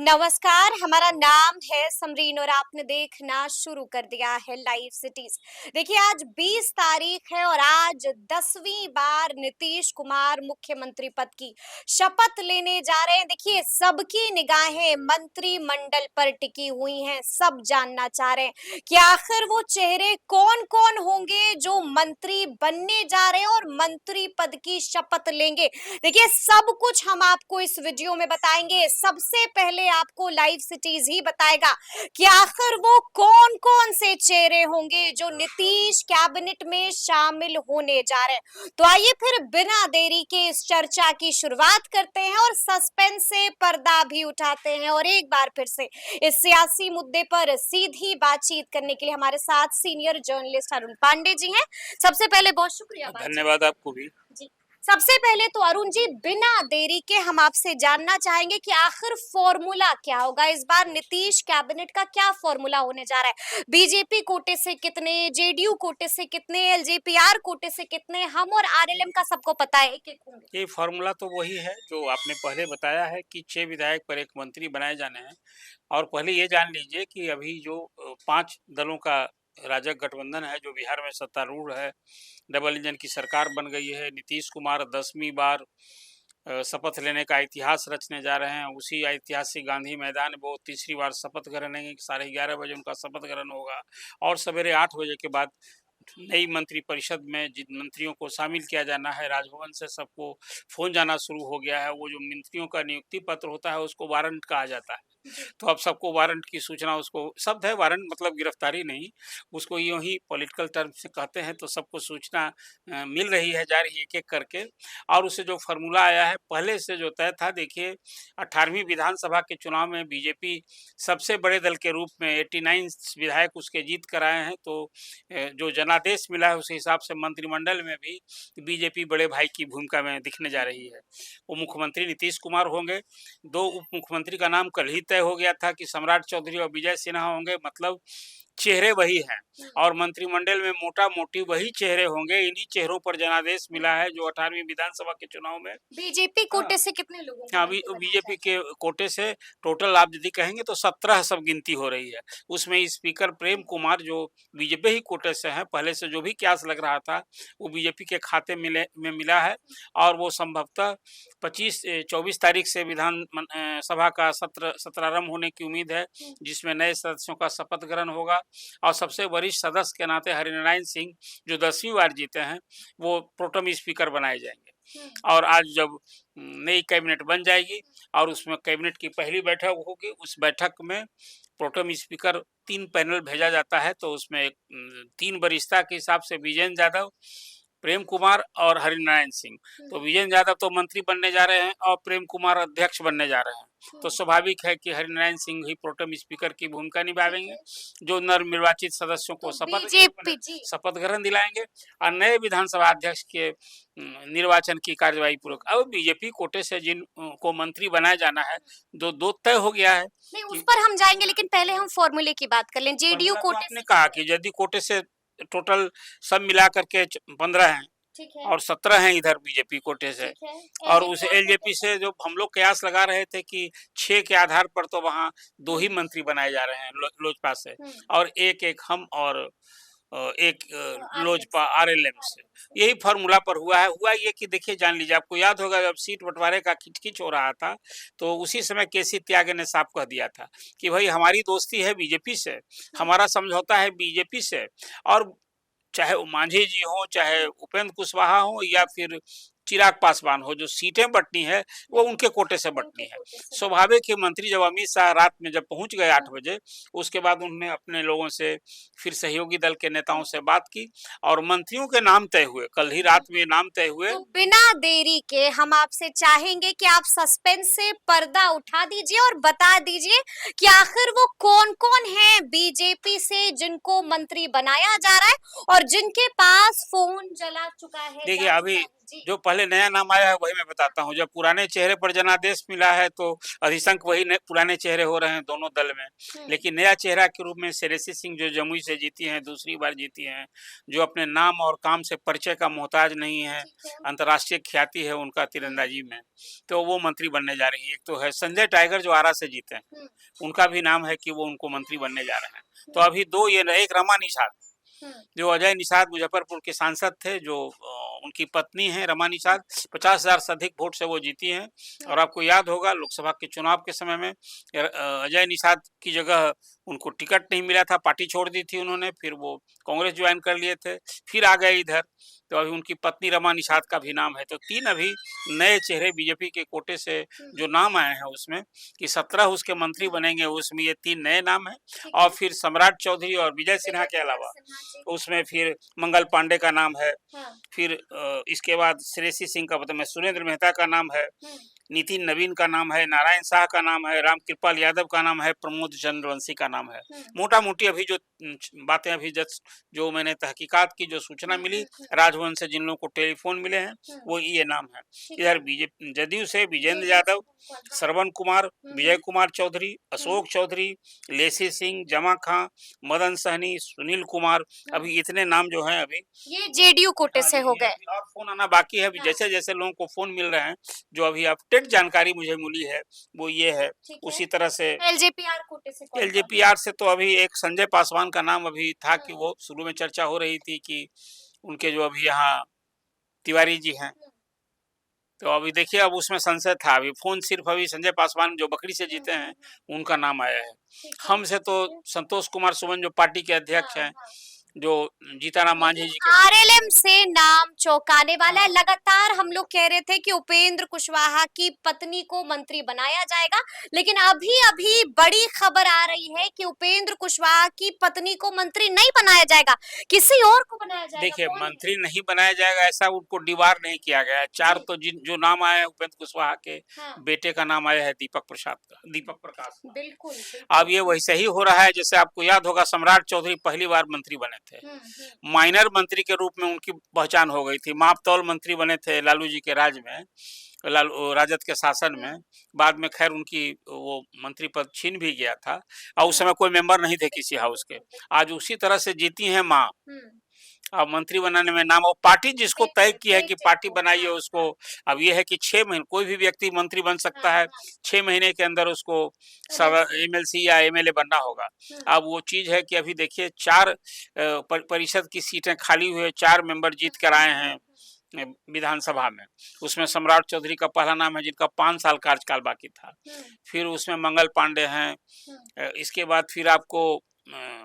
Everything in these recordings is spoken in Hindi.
नमस्कार, हमारा नाम है समरीन और आपने देखना शुरू कर दिया है लाइव सिटीज। देखिए आज 20 तारीख है और आज 10वीं बार नीतीश कुमार मुख्यमंत्री पद की शपथ लेने जा रहे हैं। देखिए सबकी निगाहें मंत्रिमंडल पर टिकी हुई हैं। सब जानना चाह रहे हैं कि आखिर वो चेहरे कौन-कौन होंगे जो मंत्री बनने जा रहे हैं और मंत्री पद की शपथ लेंगे। देखिए सब कुछ हम आपको इस वीडियो में बताएंगे। सबसे पहले आपको लाइव सिटीज ही बताएगा कि आखिर वो कौन कौन से चेहरे होंगे जो नीतीश कैबिनेट में शामिल होने जा रहे हैं। तो आइए फिर बिना देरी के इस चर्चा की शुरुआत करते हैं और सस्पेंस से पर्दा भी उठाते हैं। और एक बार फिर से इस सियासी मुद्दे पर सीधी बातचीत करने के लिए हमारे साथ सीनियर जर्नलिस्ट अरुण पांडे जी हैं। सबसे पहले बहुत शुक्रिया। धन्यवाद आपको भी जी, सबसे पहले तो अरुण जी बिना देरी के हम आपसे जानना चाहेंगे कि आखिर फॉर्मूला क्या होगा इस बार। नीतीश कैबिनेट का क्या फॉर्मूला होने जा रहा है? बीजेपी कोटे से कितने, जेडीयू कोटे से कितने, एलजेपीआर कोटे से कितने, हम और आरएलएम का सबको पता है एक एक होंगे। ये फॉर्मूला तो वही है जो आपने पहले बताया है कि 6 विधायक पर एक मंत्री बनाए जाने हैं। और पहले ये जान लीजिए कि अभी जो 5 दलों का राजग गठबंधन है जो बिहार में सत्तारूढ़ है, डबल इंजन की सरकार बन गई है। नीतीश कुमार 10वीं बार शपथ लेने का इतिहास रचने जा रहे हैं। उसी ऐतिहासिक गांधी मैदान में वो तीसरी बार शपथ ग्रहण लेंगे। 11:30 बजे उनका शपथ ग्रहण होगा और सवेरे 8 बजे के बाद नई मंत्रिपरिषद में जिन मंत्रियों को शामिल किया जाना है, राजभवन से सबको फ़ोन जाना शुरू हो गया है। वो जो मंत्रियों का नियुक्ति पत्र होता है उसको वारंट कहा जाता है। तो अब सबको वारंट की सूचना, उसको शब्द है वारंट मतलब गिरफ्तारी नहीं, उसको यूँ ही पॉलिटिकल टर्म से कहते हैं। तो सबको सूचना मिल रही है, जा रही है एक-एक करके। और उससे जो फ़ॉर्मूला आया है पहले से जो तय था, देखिए 18वीं विधानसभा के चुनाव में बीजेपी सबसे बड़े दल के रूप में 89 विधायक उसके जीत कर आए हैं। तो जो जनादेश मिला है उस हिसाब से मंत्रिमंडल में भी बीजेपी बड़े भाई की भूमिका में दिखने जा रही है। वो मुख्यमंत्री नीतीश कुमार होंगे। 2 उप मुख्यमंत्री का नाम कल ही तय हो गया था कि सम्राट चौधरी और विजय सिन्हा होंगे। मतलब चेहरे वही हैं और मंत्रिमंडल में मोटा-मोटी वही चेहरे होंगे। इन्हीं चेहरों पर जनादेश मिला है जो 18वीं विधानसभा के चुनाव में। बीजेपी कोटे से कितने लोगों को हाँ, मंत्री बनाया बीजेपी जाएगा? के कोटे से टोटल आप यदि कहेंगे तो 17 सब गिनती हो रही है। उसमें स्पीकर प्रेम कुमार जो बीजेपी ही कोटे से हैं, पहले से जो भी क्यास लग रहा था वो बीजेपी के खाते में मिला है। और वो संभवतः 24 तारीख से सभा का सत्र सत्रारंभ होने की उम्मीद है, जिसमें नए सदस्यों का शपथ ग्रहण होगा। और सबसे वरिष्ठ सदस्य के नाते हरिनारायण सिंह जो 10वीं बार जीते हैं, वो प्रोटेम स्पीकर बनाए जाएंगे। और आज जब नई कैबिनेट बन जाएगी और उसमें कैबिनेट की पहली बैठक होगी, उस बैठक में प्रोटेम स्पीकर 3 पैनल भेजा जाता है। तो उसमें 3 वरिष्ठता के हिसाब से विजेंद्र यादव, प्रेम कुमार और हरिनारायण सिंह। तो विजेंद्र यादव तो मंत्री बनने जा रहे हैं और प्रेम कुमार अध्यक्ष बनने जा रहे हैं। तो स्वाभाविक है कि हरिनारायण सिंह ही प्रोटेम स्पीकर की भूमिका निभाएंगे, जो नवनिर्वाचित सदस्यों को शपथ ग्रहण दिलाएंगे और नए विधानसभा अध्यक्ष के निर्वाचन की कार्यवाही पूर्वक। अब बीजेपी कोटे से जिन को मंत्री बनाया जाना है, दो तय हो गया है। नहीं, उस पर हम जाएंगे लेकिन पहले हम फॉर्मूले की बात कर लें। जेडीयू तो कोटे आपने से कहा कि यदि कोटे से टोटल सब मिला करके 15 हैं ठीक है, और 17 हैं इधर बीजेपी कोटे से। ठीक है, और उस एलजेपी से जो हम लोग कयास लगा रहे थे कि 6 के आधार पर तो वहाँ 2 ही मंत्री बनाए जा रहे हैं लोजपा से, और एक हम और एक लोजपा आरएलएम से। यही फार्मूला पर हुआ है। हुआ ये कि देखिए, जान लीजिए, आपको याद होगा जब सीट बंटवारे का खिचखिच हो रहा था तो उसी समय केसी त्यागी ने साफ कह दिया था कि भाई हमारी दोस्ती है बीजेपी से, हमारा समझौता है बीजेपी से। और चाहे वो मांझी जी हो, चाहे उपेंद्र कुशवाहा हो या फिर चिराग पासवान हो, जो सीटें बंटनी है वो उनके कोटे से बंटनी है। स्वाभाविक है मंत्री जब अमित शाह रात में जब पहुंच गए 8 बजे, उसके बाद उन्होंने अपने लोगों से, फिर सहयोगी दल के नेताओं से बात की और मंत्रियों के नाम तय हुए। कल ही रात में नाम तय हुए। तो बिना देरी के हम आपसे चाहेंगे कि आप सस्पेंस से पर्दा उठा दीजिए और बता दीजिए कि आखिर वो कौन-कौन है बीजेपी से जिनको मंत्री बनाया जा रहा है और जिनके पास फोन जला चुका है। देखिए, अभी जी। जो पहले नया नाम आया है वही मैं बताता हूँ। जब पुराने चेहरे पर जनादेश मिला है तो अधिसंख्य वही पुराने चेहरे हो रहे हैं दोनों दल में। लेकिन नया चेहरा के रूप में श्रेयसी सिंह जो जमुई से जीती हैं, दूसरी बार जीती हैं, जो अपने नाम और काम से परिचय का मोहताज नहीं है, ठीक है। अंतर्राष्ट्रीय ख्याति है उनका तीरंदाजी में, तो वो मंत्री बनने जा रही है। एक तो है संजय टाइगर जो आरा से जीते हैं, उनका भी नाम है कि वो उनको मंत्री बनने जा रहे हैं। तो अभी दो ये, एक रमा निषाद जो अजय निषाद मुजफ्फरपुर के सांसद थे, जो उनकी पत्नी है रमा निषाद, 50,000 से अधिक वोट से वो जीती हैं। और आपको याद होगा लोकसभा के चुनाव के समय में अजय निषाद की जगह उनको टिकट नहीं मिला था, पार्टी छोड़ दी थी उन्होंने, फिर वो कांग्रेस ज्वाइन कर लिए थे, फिर आ गए इधर। तो अभी उनकी पत्नी रमा निषाद का भी नाम है। तो 3 अभी नए चेहरे बीजेपी के कोटे से जो नाम आए हैं उसमें कि 17 उसके मंत्री बनेंगे, उसमें ये 3 नए नाम हैं। और फिर सम्राट चौधरी और विजय सिन्हा के अलावा उसमें फिर मंगल पांडे का नाम है। फिर इसके बाद श्रेयसी सिंह का मतलब सुरेंद्र मेहता का नाम है, नितिन नवीन का नाम है, नारायण शाह का नाम है, रामकृपाल यादव का नाम है, प्रमोद चंद्रवंशी का नाम है। मोटा मोटी अभी जो बातें अभी जो मैंने तहकीकात की, जो सूचना मिली राजभवन से, जिन लोगों को टेलीफोन मिले हैं, वो ये नाम है। इधर बीजेपी जदयू से विजेंद्र यादव, श्रवण कुमार, विजय कुमार चौधरी, अशोक चौधरी, लेसी सिंह, जमा खां, मदन सहनी, सुनील कुमार, अभी इतने नाम जो हैं अभी ये जेडीयू कोटे से हो गए। और फोन आना बाकी है। अभी जैसे जैसे लोगों को फोन मिल रहे हैं, जो अभी अपडेट जानकारी मुझे मिली है वो ये है। उसी तरह से एलजेपीआर कोटे से एलजेपीआर से तो अभी एक संजय पासवान का नाम अभी था कि वो शुरू में चर्चा हो रही थी कि उनके जो अभी यहाँ तिवारी जी हैं, तो अभी देखिए अब उसमें संशय था। अभी फोन सिर्फ अभी संजय पासवान जो बकरी से जीते हैं उनका नाम आया है। हमसे तो संतोष कुमार सुमन जो पार्टी के अध्यक्ष हैं, जो जीताराम मांझी जी के आरएलएम से नाम चौंकाने वाला है। लगातार हम लोग कह रहे थे कि उपेंद्र कुशवाहा की पत्नी को मंत्री बनाया जाएगा, लेकिन अभी अभी बड़ी खबर आ रही है कि उपेंद्र कुशवाहा की पत्नी को मंत्री नहीं बनाया जाएगा, किसी और को बनाया जाएगा। देखिए मंत्री नहीं बनाया जाएगा ऐसा उनको डिवार नहीं किया गया है। 4 तो जो नाम आया है उपेंद्र कुशवाहा के बेटे का नाम आया है दीपक प्रकाश। बिल्कुल। अब ये वैसे ही हो रहा है जैसे आपको याद होगा सम्राट चौधरी पहली बार मंत्री बने थे, माइनर मंत्री के रूप में उनकी पहचान हो गई थी। माप तौल मंत्री बने थे लालू जी के राज में, राजद के शासन में। बाद में खैर उनकी वो मंत्री पद छीन भी गया था और उस समय कोई मेंबर नहीं थे किसी हाउस के। आज उसी तरह से जीती हैं माँ। अब मंत्री बनाने में नाम और पार्टी जिसको तय की है कि पार्टी बनाइए उसको। अब ये है कि 6 महीने कोई भी व्यक्ति मंत्री बन सकता है, 6 महीने के अंदर उसको एमएलसी या एमएलए बनना होगा। अब वो चीज है कि अभी देखिए 4 परिषद की सीटें खाली हुई है, 4 मेंबर जीत कर आए हैं विधानसभा में। उसमें सम्राट चौधरी का पहला नाम है जिनका 5 साल कार्यकाल बाकी था। फिर उसमें मंगल पांडे हैं, इसके बाद फिर आपको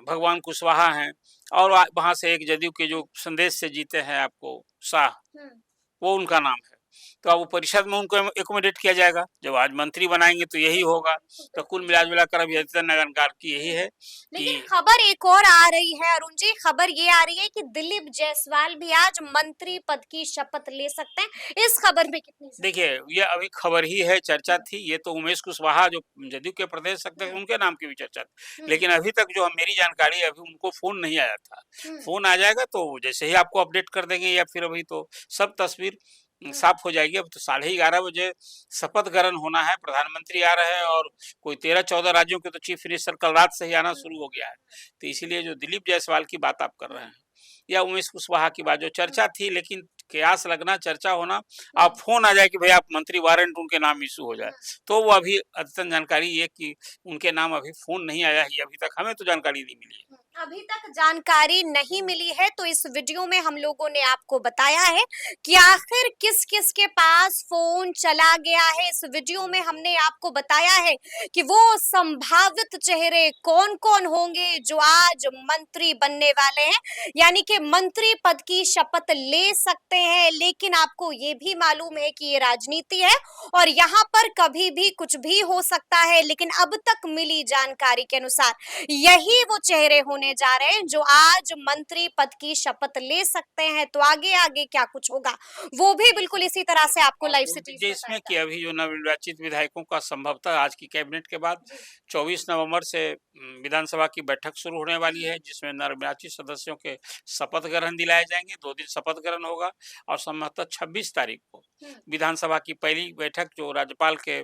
भगवान कुशवाहा हैं, और वहां से एक जदयू के जो संदेश से जीते हैं आपको शाह, वो उनका नाम है। तो अब वो परिषद में उनको एकोमोडेट किया जाएगा। जब आज मंत्री बनाएंगे तो यही होगा। तो कुल मिलाकर अभी नगरकार की यही है। लेकिन खबर एक और आ रही है अरुण जी, खबर ये आ रही है कि दिलीप जायसवाल भी आज मंत्री पद की शपथ ले सकते हैं। इस खबर में कितनी देखिए ये अभी खबर ही है, चर्चा थी। ये तो उमेश कुशवाहा जो जदयू के प्रदेश अध्यक्ष उनके नाम की भी चर्चा थी, लेकिन अभी तक जो मेरी जानकारी है अभी उनको फोन नहीं आया था। फोन आ जाएगा तो जैसे ही आपको अपडेट कर देंगे, या फिर अभी तो सब तस्वीर साफ हो जाएगी। अब तो 11:30 बजे शपथ ग्रहण होना है, प्रधानमंत्री आ रहे हैं और कोई 13-14 राज्यों के तो चीफ मिनिस्टर कल रात से ही आना शुरू हो गया है। तो इसीलिए जो दिलीप जायसवाल की बात आप कर रहे हैं या उमेश कुशवाहा की बात जो चर्चा थी, लेकिन कयास लगना, चर्चा होना, आप फोन आ जाए कि भाई आप मंत्री वारंट उनके नाम इशू हो जाए, तो वो अभी अद्यतन जानकारी ये कि उनके नाम अभी फोन नहीं आया है, अभी तक हमें तो जानकारी नहीं मिली है। अभी तक जानकारी नहीं मिली है, तो इस वीडियो में हम लोगों ने आपको बताया है कि आखिर किस किस के पास फोन चला गया है। इस वीडियो में हमने आपको बताया है कि वो संभावित चेहरे कौन कौन होंगे जो आज मंत्री बनने वाले हैं, यानी कि मंत्री पद की शपथ ले सकते हैं। लेकिन आपको ये भी मालूम है कि ये राजनीति है और यहाँ पर कभी भी कुछ भी हो सकता है, लेकिन अब तक मिली जानकारी के अनुसार यही वो चेहरे होने बनने जा रहे हैं, जो आज मंत्री पद की शपथ ले सकते हैं। तो आगे आगे क्या कुछ होगा, वो भी बिल्कुल इसी तरह से आपको और लाइव जोड़ सिटीज दीजिए इसमें कि अभी जो नवनिर्वाचित विधायकों का संभवतः आज की कैबिनेट के बाद जी। 24 नवंबर से विधानसभा की बैठक शुरू होने वाली है, जिसमें नवनिर्वाचित सदस्यों के शपथ ग्रहण दिलाए जाएंगे। 2 दिन शपथ ग्रहण होगा और संभवतः 26 तारीख को विधानसभा की पहली बैठक, जो राज्यपाल के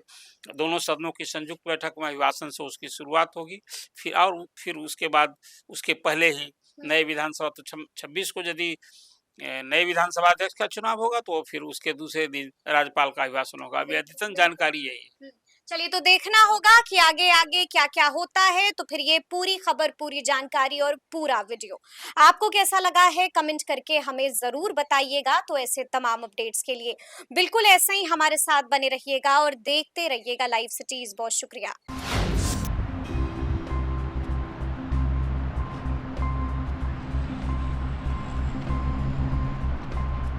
दोनों सदनों की संयुक्त बैठक में अभिभाषण से उसकी शुरुआत होगी। फिर उसके बाद उसके पहले ही नए विधानसभा, तो 26 को यदि नए विधानसभा अध्यक्ष का चुनाव होगा, तो फिर उसके दूसरे दिन राज्यपाल का अभिभाषण होगा। अभी अद्यतन जानकारी यही है। चलिए, तो देखना होगा कि आगे आगे क्या क्या होता है। तो फिर ये पूरी खबर, पूरी जानकारी और पूरा वीडियो आपको कैसा लगा है, कमेंट करके हमें जरूर बताइएगा। तो ऐसे तमाम अपडेट्स के लिए बिल्कुल ऐसे ही हमारे साथ बने रहिएगा और देखते रहिएगा लाइव सिटीज। बहुत शुक्रिया।